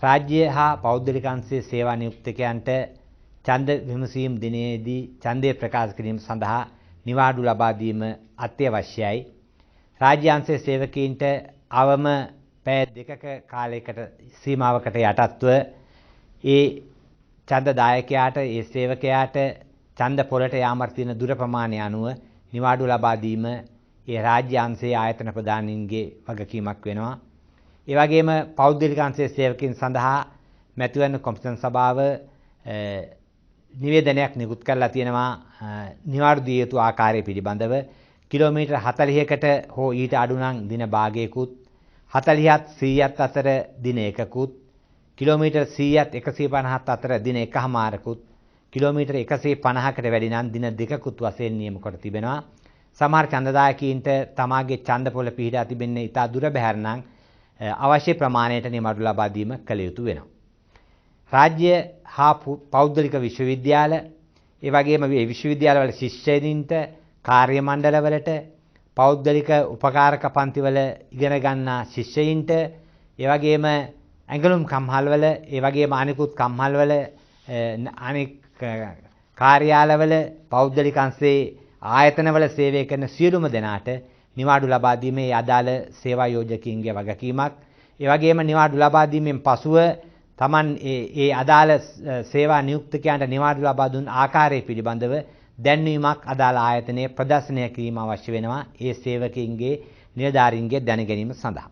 රාජ්‍ය හා පෞද්ගලික අංශයේ සේවා නියුක්තකයන්ට ඡන්ද විමසීම් දිනයේදී ඡන්දය ප්‍රකාශ කිරීම සඳහා නිවාඩු ලබා දීම අත්‍යවශ්‍යයි. රාජ්‍ය අංශයේ සේවකීන්ට අවම පැය 2ක කාලයකට සීමාවකට යටත්ව ඒ ඡන්ද දායකයාට ඒ සේවකයාට ඡන්ද පොළට යාමට තියෙන දුර ප්‍රමාණය අනුව නිවාඩු ලබා දීම ඒ රාජ්‍ය අංශයේ ආයතන ප්‍රධානීන්ගේ වගකීමක් වෙනවා. ඒ වගේම පෞද්ගලික අංශයේ සේවකයන් සඳහා මැතිවරණ කොමිෂන් සභාව නිවේදනයක් නිකුත් කරලා තියෙනවා නිවාඩු දිය යුතු ආකාරය පිළිබඳව. කිලෝමීටර් 40කට හෝ ඊට අඩු නම් දින භාගයකුත් 40ත් 100ත් අතර දින එකකුත් කිලෝමීටර් 100ත් 150ත් අතර දින එකහමාරකුත් කිලෝමීටර් 150කට වැඩි නම් දින දෙකකුත් වශයෙන් නියම කොට තිබෙනවා. සමහර ඡන්දදායකීන්ට තමාගේ ඡන්ද පොළ පිහිටා තිබෙන්නේ ඉතා දුර බැහැර නම් අවශ්‍ය ප්‍රමාණයට නිවාඩු ලබා දීම කළ යුතු වෙනවා. රාජ්‍ය හා පෞද්ගලික විශ්වවිද්‍යාල ඒ වගේම මේ විශ්වවිද්‍යාලවල ශිෂ්‍යයින්ට කාර්ය මණ්ඩලවලට පෞද්ගලික උපකාරක පන්තිවල ඉගෙන ගන්නා ශිෂ්‍යයින්ට ඒ වගේම ඇඟලුම් කම්හල්වල ඒ වගේම අනිකුත් කම්හල්වල අනික් කාර්යාලවල පෞද්ගලික අංශයේ ආයතනවල සේවය කරන සියලුම දෙනාට නිවාඩු ලබා දීමේ අදාළ සේවා යෝජකයින්ගේ වගකීමක්. ඒ වගේම නිවාඩු ලබා දීමෙන් පසුව Taman ඒ අදාළ සේවා නියුක්තකයන්ට නිවාඩු ලබා දුන් ආකාරය පිළිබඳව දැන්වීමක් අදාළ ආයතනයේ ප්‍රදර්ශනය කිරීම අවශ්‍ය වෙනවා. ඒ සේවකයින්ගේ නිලධාරීන්ගේ දැන ගැනීම සඳහා.